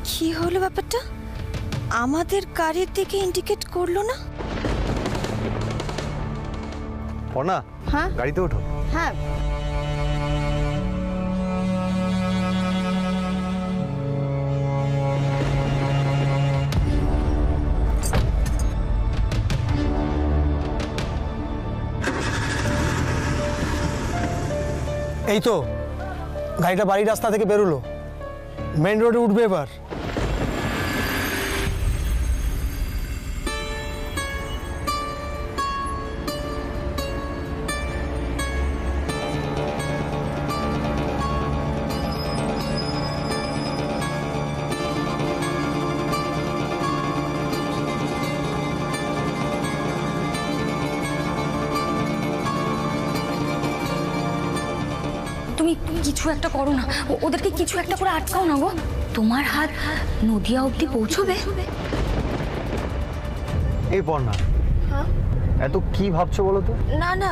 কি হলো ব্যাপারটা? আমাদের গাড়ির দিকে ইন্ডিকেট করলো না। পর্ণা, হ্যাঁ গাড়িতে ওঠো। হ্যাঁ এই তো গাড়িটা বাড়ির রাস্তা থেকে বেরোলো, মেন রোডে উঠবে এবার। তুমি কিছু একটা করো না, ওদেরকে কিছু একটা করে আটকাও না গো। তোমার হাত নদিয়া অবধি পৌঁছবে। এই পর্ণা, এত কি ভাবছো বলো তো? না না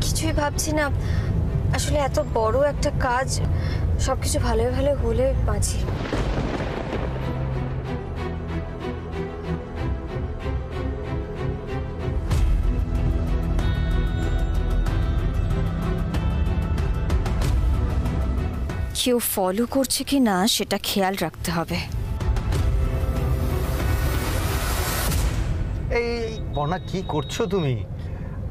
কিছুই ভাবছি না, আসলে এত বড় একটা কাজ, সবকিছু ভালো ভালো হলে বাঁচি। কেউ ফলো করছে কি না সেটা খেয়াল রাখতে হবে। এই পর্ণা, কি করছো তুমি?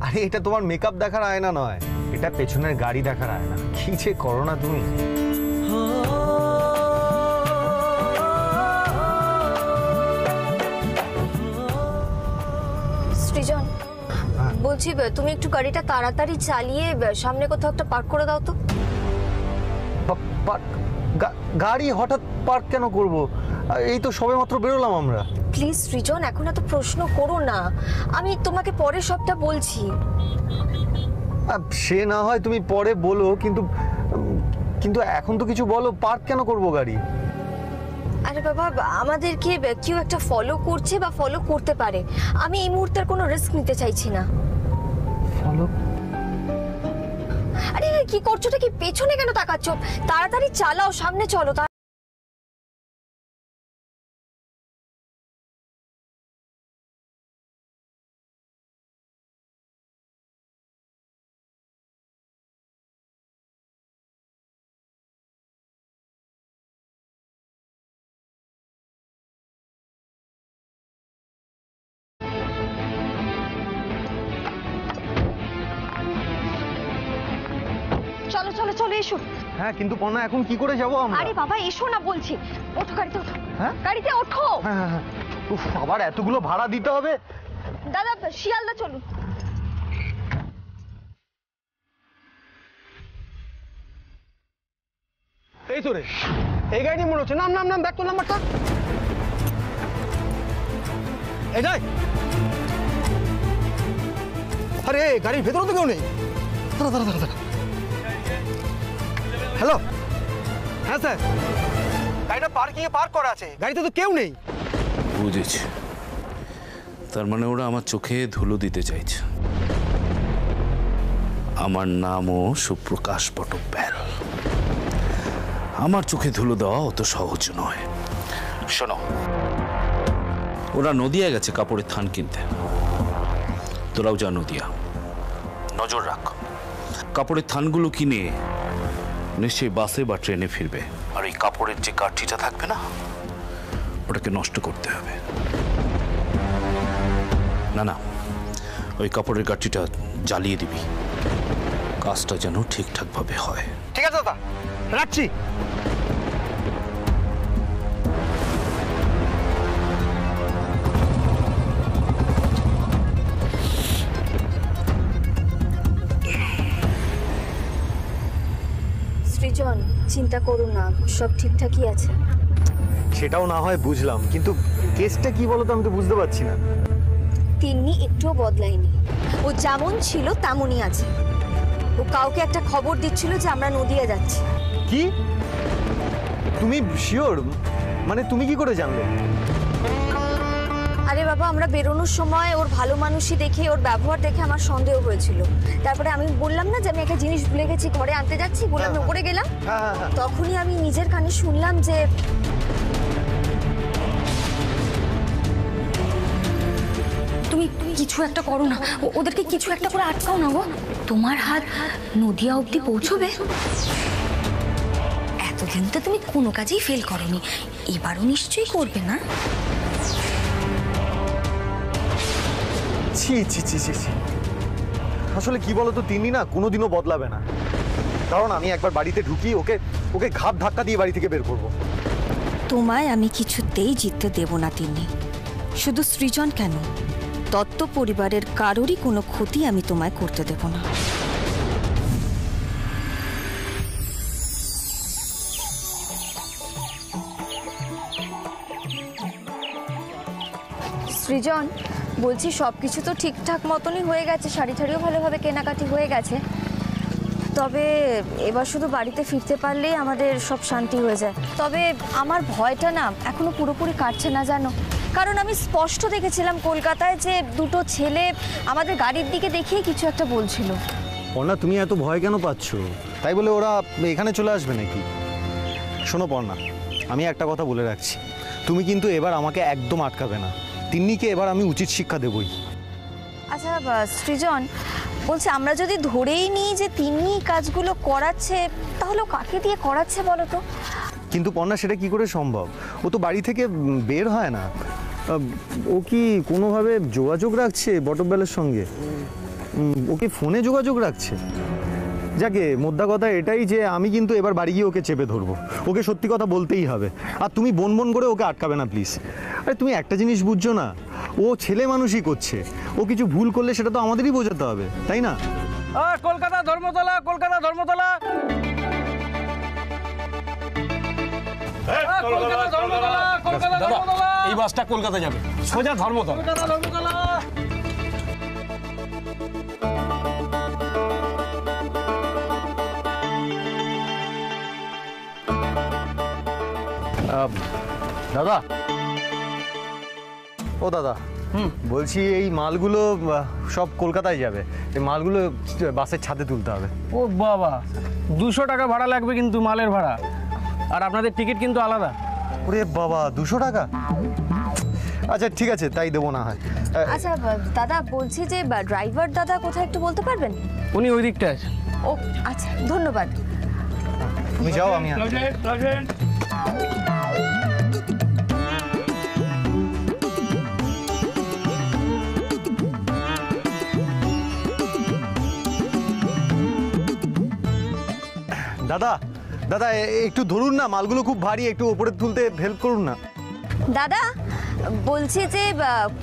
আরে এটা তোমার মেকআপ দেখার আয়না নয়, এটা পেছনের গাড়ি দেখার আয়না। কি যে করো না তুমি। সৃজন, বলছি তুমি একটু গাড়িটা তাড়াতাড়ি চালিয়ে সামনে কোথাও একটা পার্ক করে দাও তো। গাড়ি হঠাৎ পার্ক কেন করব? এই তো সবেমাত্র বেরোলাম আমরা। প্লিজ সৃজন, এখন এত প্রশ্ন করো না, আমি তোমাকে পরে সবটা বলছি। সে না হয় তুমি পরে বলো, কিন্তু কিন্তু এখন তো কিছু বলো, পার্ক কেন করব গাড়ি? আরে বাবা, আমাদেরকে কেউ একটা ফলো করছে বা ফলো করতে পারে, আমি এই মুহূর্তের কোনো রিস্ক নিতে চাইছি না। ফলো? আরে কি করছো? কি পেছনে কেন তাকাচ্ছ? তাড়াতাড়ি চালাও, সামনে চলো। চলো চলো চলো, এসো। হ্যাঁ, কিন্তু পর্ণা এখন কি করে যাবো আমরা? আরে বাবা এসো না বলছি, ওঠো গাড়িতে, ওঠো। হ্যাঁ, গাড়িতে ওঠো। হ্যাঁ হ্যাঁ। উফ, আবার এতগুলো ভাড়া দিতে হবে। দাদা শিয়ালদা চলুন। এই তো রে, এই গাড়ি মনে হচ্ছে। নাম নাম নাম, দেখ তো নাম্বারটা। এই যাই। আরে গাড়ির ভেতরে তো কেউ নেই। দাঁড়া দাঁড়া দাঁড়া দাঁড়া। হ্যালো, হ্যাঁ স্যার, গাড়িটা পার্কিংয়ে পার্ক করা আছে, গাড়িতে তো কেউ নেই। বুঝেছি, তার মানে ওরা আমার চোখে ধুলো দিতে চাইছে। আমার নামও সুপ্রকাশ পটব্যাল। আমার চোখে ধুলো দেওয়া অত সহজ নয়। শোনো, ওরা নদিয়া গেছে কাপড়ের থান কিনতে। তোরাও যা নদিয়া, নজর রাখ। কাপড়ের থানগুলো কিনে নিশ্চয়ই বাসে বা ট্রেনে ফিরবে। আর এই কাপড়ের যে কাঠিটা থাকবে না, ওটাকে নষ্ট করতে হবে। না না, ওই কাপড়ের কাঠিটা জ্বালিয়ে দিবি, কাজটা যেন ঠিকঠাকভাবে হয়। ঠিক আছে দাদা, রাখছি। সৃজন, চিন্তা করো না, সব ঠিকঠাকই আছে। সেটাও না হয় বুঝলাম, কিন্তু কেসটা কি বলো তো, আমি তো বুঝতে পারছি না। তিন্নি একটুও বদলায়নি, ও যেমন ছিল তেমনই আছে। ও কাউকে একটা খবর দিচ্ছিল যে আমরা নদিয়া যাচ্ছি। কি? তুমি শিওর? মানে তুমি কি করে জানলে? আরে বাবা, আমরা বেরোনোর সময় ওর ভালো মানুষই দেখে, ওর ব্যবহার দেখে আমার সন্দেহ হয়েছিল। তারপরে আমি বললাম না যে আমি একটা জিনিস ভুলে গেছি, ঘরে আনতে যাচ্ছি, বলে আমি উপরে গেলাম। তখনই আমি নিজের কানে শুনলাম যে তুমি কিছু একটা করো না, ওদেরকে কিছু একটা করে আটকাও না গো। তোমার হাত নদিয়া অবধি পৌঁছবে। এতদিন তো তুমি কোনো কাজেই ফেল করোনি, এবারও নিশ্চয়ই করবে না? ছি ছি ছি ছি ছি। আসলে কি বলতো, তিনি না কোনোদিনও বদলাবে না। কারণ আমি একবার বাড়িতে ঢুকি ওকে ওকে ঘাট ধাক্কা দিয়ে বাড়ি থেকে বের করবো। তোমায় আমি কিছুতেই জিততে দেব না তিন্নি। শুধু সৃজন কেন, দত্ত পরিবারের কারোরই কোনো ক্ষতি আমি তোমায় করতে দেব না। সৃজন, বলছি সব কিছু তো ঠিকঠাক মতনই হয়ে গেছে, শাড়ি ঠাড়িও ভালোভাবে কেনাকাটি হয়ে গেছে। তবে এবার শুধু বাড়িতে ফিরতে পারলেই আমাদের সব শান্তি হয়ে যায়। তবে আমার ভয়টা না এখনো পুরোপুরি কাটছে না জানো, কারণ আমি স্পষ্ট দেখেছিলাম কলকাতায় যে দুটো ছেলে আমাদের গাড়ির দিকে দেখিয়ে কিছু একটা বলছিল। পর্ণা, তুমি এত ভয় কেন পাচ্ছ? তাই বলে ওরা এখানে চলে আসবে নাকি? শোনো পর্ণা, আমি একটা কথা বলে রাখছি, তুমি কিন্তু এবার আমাকে একদম আটকাবে না। তিন্নিকে এবার আমি উচিত শিক্ষা দেবই। আচ্ছা সৃজন, বলছি আমরা যদি ধরেই নিই যে তিন্নি কাজগুলো করাচ্ছে, তাহলে ও কাকে দিয়ে করাচ্ছে বলো তো? কিন্তু পর্ণা, সেটা কি করে সম্ভব? ও তো বাড়ি থেকে বের হয় না। ও কি কোনোভাবে যোগাযোগ রাখছে বটব্যালের সঙ্গে? ও কি ফোনে যোগাযোগ রাখছে? যাকে মোদ্দা কথা এটাই যে আমি কিন্তু এবার বাড়ি গিয়ে ওকে চেপে ধরবো। ওকে সত্যি কথা বলতেই হবে। আর তুমি বন করে ওকে আটকাবে না প্লিজ। আরে তুমি একটা জিনিস বুঝছো না, ও ছেলে মানুষই করছে। ও কিছু ভুল করলে সেটা তো আমাদেরই বোঝাতে হবে, তাই না? কলকাতা ধর্মতলা, কলকাতা ধর্মতলা, এই বাসটা কলকাতা যাবে, সোজা ধর্মতলা। দাদা, ও দাদা, বলছি এই মালগুলো সব কলকাতায় যাবে। এই মালগুলো বাসের ছাদে তুলতে হবে। ও বাবা, 200 টাকা ভাড়া লাগবে কিন্তু মালের ভাড়া, আর আপনাদের টিকিট কিন্তু আলাদা। ওরে বাবা, 200 টাকা? আচ্ছা ঠিক আছে, তাই দেবো না হয়। আচ্ছা দাদা, বলছি যে ড্রাইভার দাদা কোথায় একটু বলতে পারবেন? উনি ওই দিকটা আছে। ও আচ্ছা, ধন্যবাদ। তুমি যাও, আমি দাদা দাদা একটু ধরুন না, মালগুলো খুব ভারী, একটু ওপরে তুলতে হেল্প করুন না। দাদা, বলছি যে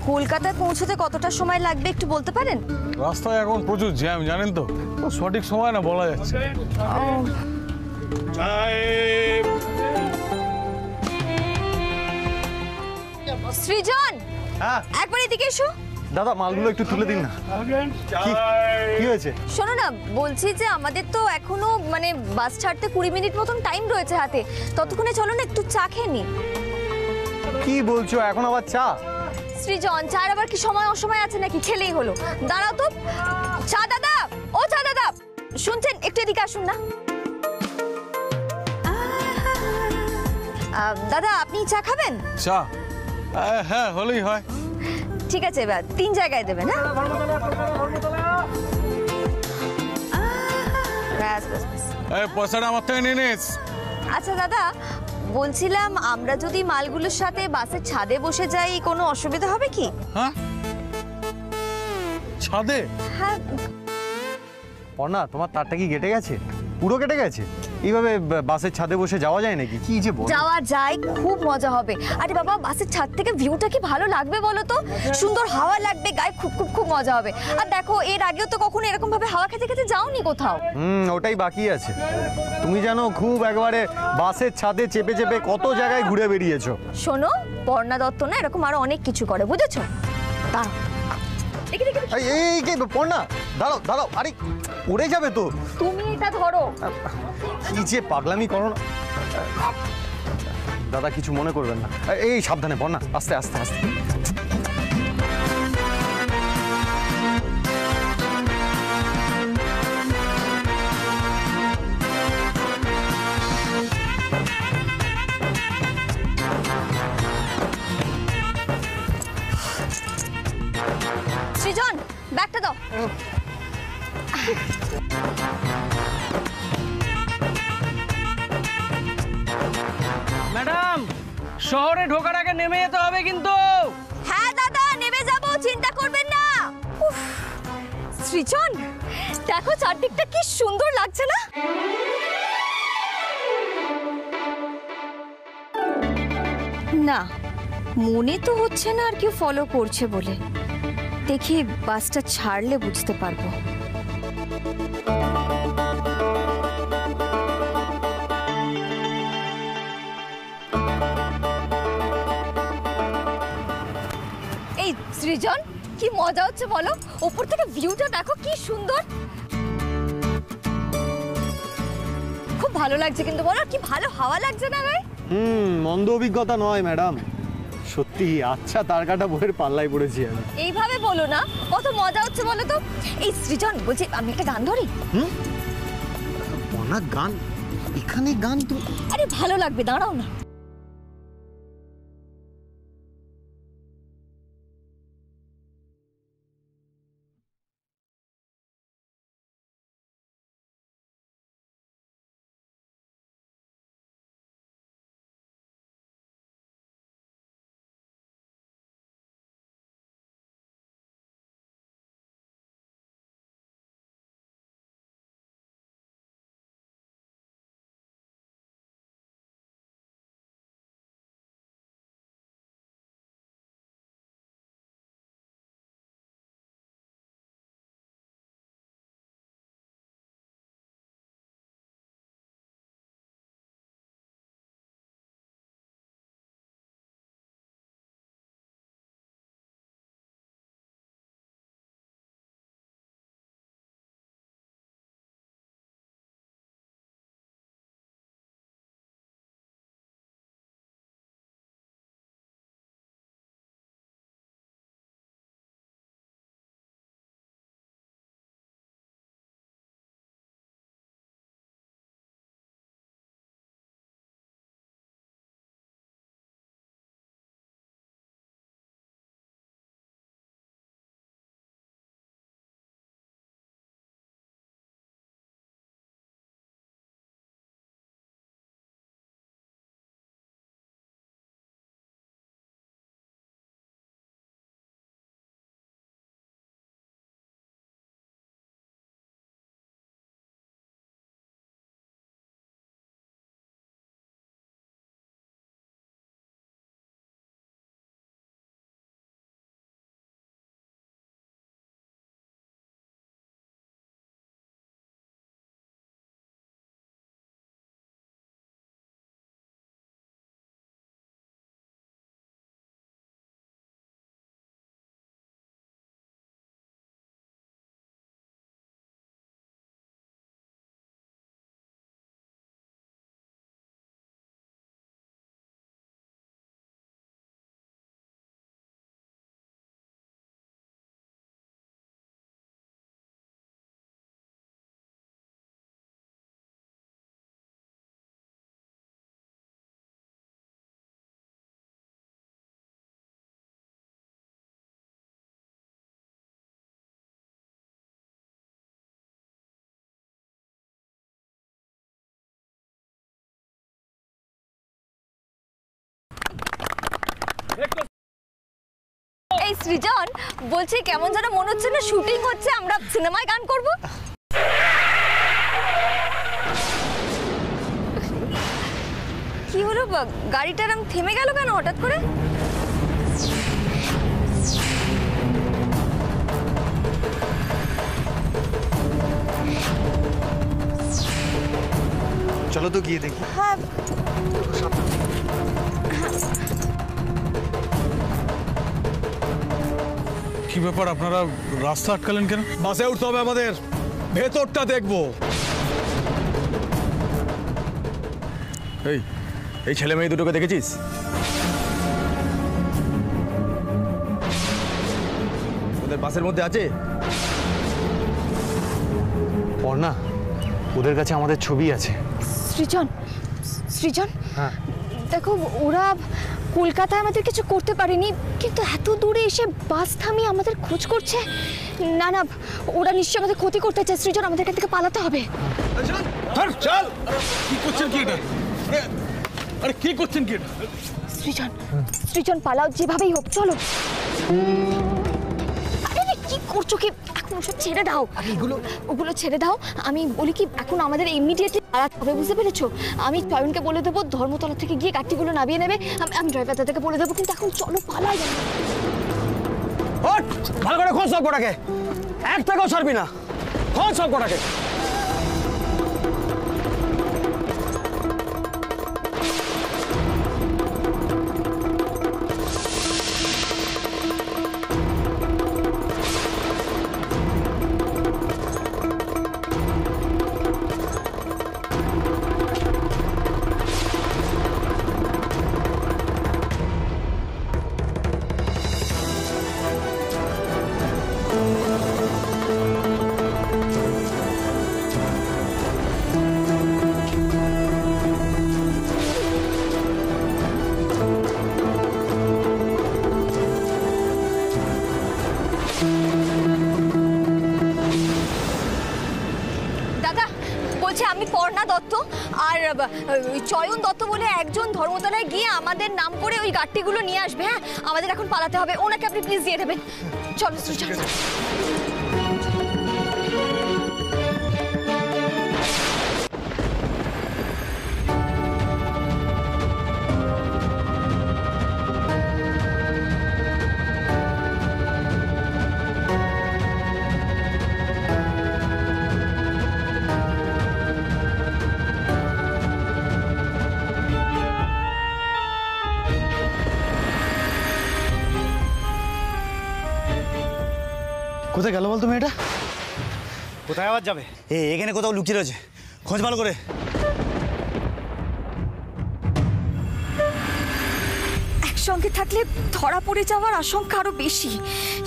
কলকাতায় পৌঁছতে কতটা সময় লাগবে একটু বলতে পারেন? রাস্তায় এখন প্রচুর জ্যাম, জানেন তো, সঠিক সময় না বলা যাচ্ছে। সৃজন, হ্যাঁ একবার এদিকে এসো। দাদা, মালগুলো একটু তুলে দিন না। কি হয়েছে? শোনো না, বলছি যে আমাদের তো এখনো মানে বাস ছাড়তে 20 মিনিট মতন টাইম রয়েছে হাতে, ততক্ষণে চলো না একটু চা খেয়ে নি। কি বলছো, এখন আবার চা? সৃজন, চার আবার কি সময় অসময় আছে নাকি? খেলেই হলো। দাঁড়াও তো। চা দাদা, ও চা দাদা, শুনছেন? একটু এদিকে আসুন না। দাদা, আপনি চা খাবেন? চা? হ্যাঁ, হলেই হয়। ঠিক আছে, এবার 3 জায়গায় দেবেন। হ্যাঁ, ব্যাস ব্যাস ব্যাস। পয়সাটা আমার থেকে নিয়ে নিস। আচ্ছা দাদা, বলছিলাম আমরা যদি মালগুলোর সাথে বাসের ছাদে বসে যাই, কোনো অসুবিধা হবে কি? হ্যাঁ, ছাদে? হ্যাঁ। পর্ণা, তোমার তারটা কি কেটে গেছে? পুরো কেটে গেছে? এইভাবে বাসের ছাদে বসে যাওয়া যায় নাকি? কি যে বল। যাওয়া যায়, খুব মজা হবে। আরে বাবা, বাসের ছাদ থেকে ভিউটা কি ভালো লাগবে বলো তো? সুন্দর হাওয়া লাগবে গায়ে, খুব খুব খুব মজা হবে। আর দেখো, এর আগেও তো কখনো এরকম ভাবে হাওয়া খেতে খেতে যাওনি কোথাও। ওটাই বাকি আছে। তুমি জানো, খুব একবারে বাসের ছাদে চেপে চেপে কত জায়গায় ঘুরে বেরিয়েছো। শোনো, পর্ণা দত্ত না এরকম আরো অনেক কিছু করে, বুঝেছো? তা এই পর্ণা, দাঁড়াও দাঁড়াও, আরে উড়ে যাবে তো। তুমি এটা ধরো। কি যে পাগলামি করো না দাদা, কিছু মনে করবেন না। এই সাবধানে পর্ণা, আস্তে আস্তে আস্তে। ম্যাডাম, শহরে ঢোকার আগে নেমে যেতে হবে কিন্তু। হ্যাঁ দাদা, নেমে যাব, চিন্তা করবেন না। উফ, সৃজন, দেখো চারদিকটা কি সুন্দর লাগছে না? না, মনে তো হচ্ছে না আর কেউ ফলো করছে বলে। দেখি বাসটা ছাড়লে বুঝতে পারবো। এই সৃজন, কি মজা হচ্ছে বলো? উপর থেকে ভিউটা দেখো কি সুন্দর। খুব ভালো লাগছে কিন্তু বলো, কি ভালো হাওয়া লাগছে না গায়ে? মন্দ অভিজ্ঞতা নয় ম্যাডাম, সত্যি আচ্ছা তার কাটা বইয়ের পাল্লায় পড়েছি আমি। এইভাবে বলো না, কত মজা হচ্ছে বলো তো। এই সৃজন, বলছি আমি একটা গান ধরি। অনেক গান, এখানে গান তো। আরে ভালো লাগবে, দাঁড়াও না। এই সৃজন, বলছি কেমন যেন মনে হচ্ছে না শুটিং হচ্ছে, আমরা সিনেমায় গান করব। কি হলো, গাড়িটার থেমে গেল কেন হঠাৎ করে? চলো তো গিয়ে দেখি। হ্যাঁ, কি ব্যাপার, আপনারা রাস্তা আটকালেন কেন? বাসে উঠতে হবে আমাদের, ভেতরটা দেখবো। এই ছেলে মেয়ে দুটোকে দেখেছিস? ওদের বাসের মধ্যে আছে। অর্ণা, ওদের কাছে আমাদের ছবি আছে। সৃজন, সৃজন, হ্যাঁ দেখো ওরা কলকাতায় আমাদের কিছু করতে পারেনি, কিন্তু এত দূরে এসে বাস থামিয়ে আমাদের খোঁজ করছে। না না, ওরা নিশ্চয়ই আমাদের ক্ষতি করতে চায়। সৃজন, আমাদের এখান থেকে পালাতে হবে। চল। কি করছেন কি এটা? আরে কি করছেন কি এটা? সৃজন, সৃজন পালাও যেভাবেই হোক, চলো। আরে কি করছো কি? এখন ওসব ছেড়ে দাও, ওগুলো ছেড়ে দাও। আমি বলি কি, এখন আমাদের ইমিডিয়েটলি পালাতে হবে, বুঝতে পেরেছো? আমি টয়নকে বলে দেবো ধর্মতলা থেকে গিয়ে গাড়িগুলো নামিয়ে নেবে। আমি ড্রাইভার দাদাকে বলে দেবো, কিন্তু এখন চলো পালাই। ভালো করে খোঁজ সব কটাকে, এক টাকাও ছাড়বি না, খোঁজ সব কটাকে। আমি পর্ণা দত্ত আর চয়ন দত্ত বলে একজন ধর্মতলায় গিয়ে আমাদের নাম করে ওই গাড়িগুলো নিয়ে আসবে। হ্যাঁ, আমাদের এখন পালাতে হবে। ওনাকে আপনি প্লিজ দিয়ে দেবেন। চলো সৃজন। কোথায় গেল বলতো মেয়েটা? কোথায় আবার যাবে? এখানে কোথাও লুকিয়ে রয়েছে, খোঁজ ভালো করে। একসঙ্গে থাকলে ধরা পড়ে যাওয়ার আশঙ্কা আরো বেশি।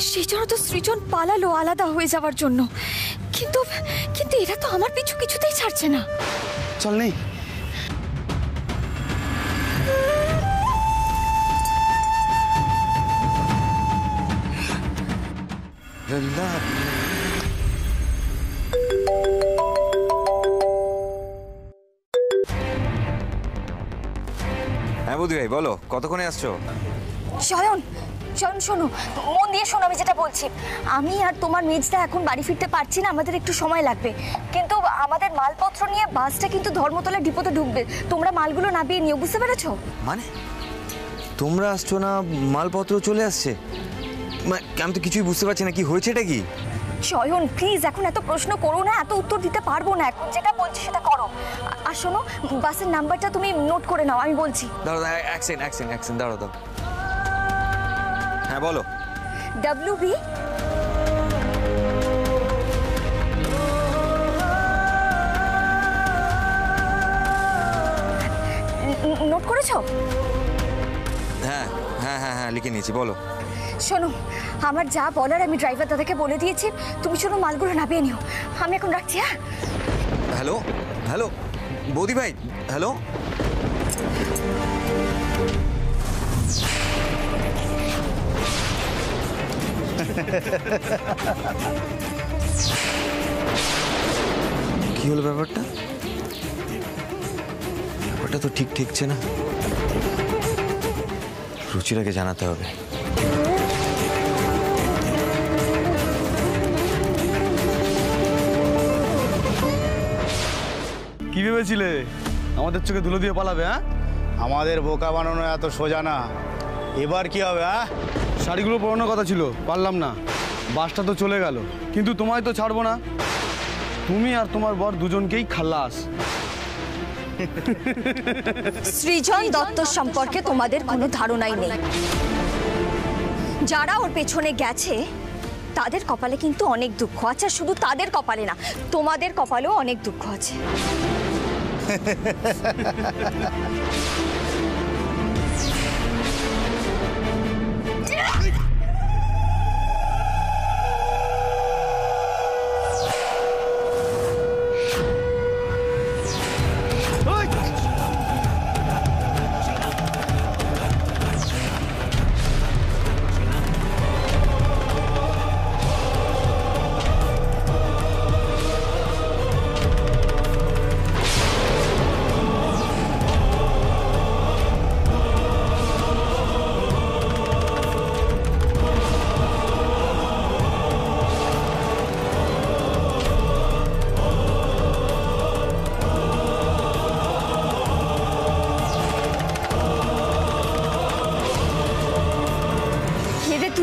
সেই জন্য তো সৃজন পালালো আলাদা হয়ে যাওয়ার জন্য। কিন্তু কিন্তু এরা তো আমার পিছু কিছুতেই ছাড়ছে না। চল নেই। হ্যাঁ বৌদি ভাই বলো, কতক্ষণে আসছো? চয়ন, চয়ন শোনো, মন দিয়ে শোনো আমি যেটা বলছি। আমি আর তোমার মেজদা এখন বাড়ি ফিরতে পারছি না, আমাদের একটু সময় লাগবে। কিন্তু আমাদের মালপত্র নিয়ে বাসটা কিন্তু ধর্মতলা ডিপোতে ঢুকবে। তোমরা মালগুলো নামিয়ে নিও, বুঝতে পেরেছো? মানে তোমরা আসছো না, মালপত্র চলে আসছে? আমি তো কিছুই বুঝতে পারছি না, কি হয়েছে এটা কি? চয়ন প্লিজ এখন এত প্রশ্ন করো না, এত উত্তর দিতে পারবো না এখন। যেটা বলছি সেটা করো। আর শোনো, বাসের নাম্বারটা তুমি নোট করে নাও, আমি বলছি। দাঁড়াও দাঁড়াও দাঁড়াও। হ্যাঁ বলো। WB নোট করেছো? হ্যাঁ হ্যাঁ হ্যাঁ হ্যাঁ লিখে নিয়েছি, বলো। শোনো, আমার যা বলার আমি ড্রাইভার দাদাকে বলে দিয়েছি। তুমি শোনো, মালগুলো নামিয়ে নিও। আমি এখন রাখছি। হ্যাঁ, হ্যালো হ্যালো বৌদি ভাই, হ্যালো। কি হলো ব্যাপারটা? ব্যাপারটা তো ঠিক ঠেকছে না। রুচিরাকে জানাতে হবে। কি ভেবেছিলে আমাদের চোখে ধুলো দিয়ে পালাবে? হ্যাঁ, আমাদের বোকা বানানো এত সোজা না। এবার কি হবে? হ্যাঁ, শাড়িগুলো পরানোর কথা ছিল, পারলাম না। বাসটা তো চলে গেল, কিন্তু তোমায় তো ছাড়বো না। তুমি আর তোমার বর দুজনকেই খালাস। সৃজন দত্ত সম্পর্কে তোমাদের কোনো ধারণাই নেই। যারা ওর পেছনে গেছে তাদের কপালে কিন্তু অনেক দুঃখ আছে। শুধু তাদের কপালে না, তোমাদের কপালেও অনেক দুঃখ আছে।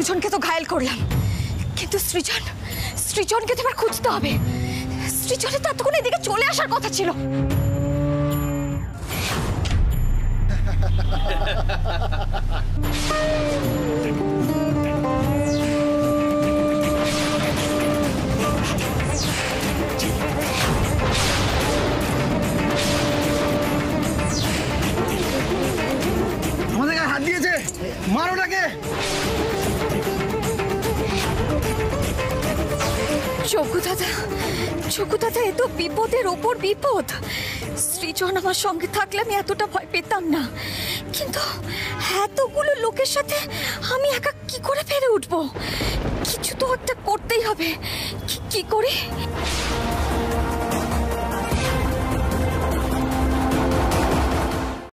দুজনকে তো ঘায়েল করলাম, কিন্তু সৃজনকে তো এবার খুঁজতে হবে। সৃজনের তো এতক্ষণ এদিকে চলে আসার কথা ছিল। আমাদের গায়ে হাত দিয়েছে, মারো ওটাকে। চকু দাদা, এ তো বিপদের ওপর বিপদ। সৃজন আমার সঙ্গে থাকলে আমি এতটা ভয় পেতাম না, কিন্তু এতগুলো লোকের সাথে আমি একা কি করে পেরে উঠবো? কিছু তো একটা করতেই হবে। কি করে?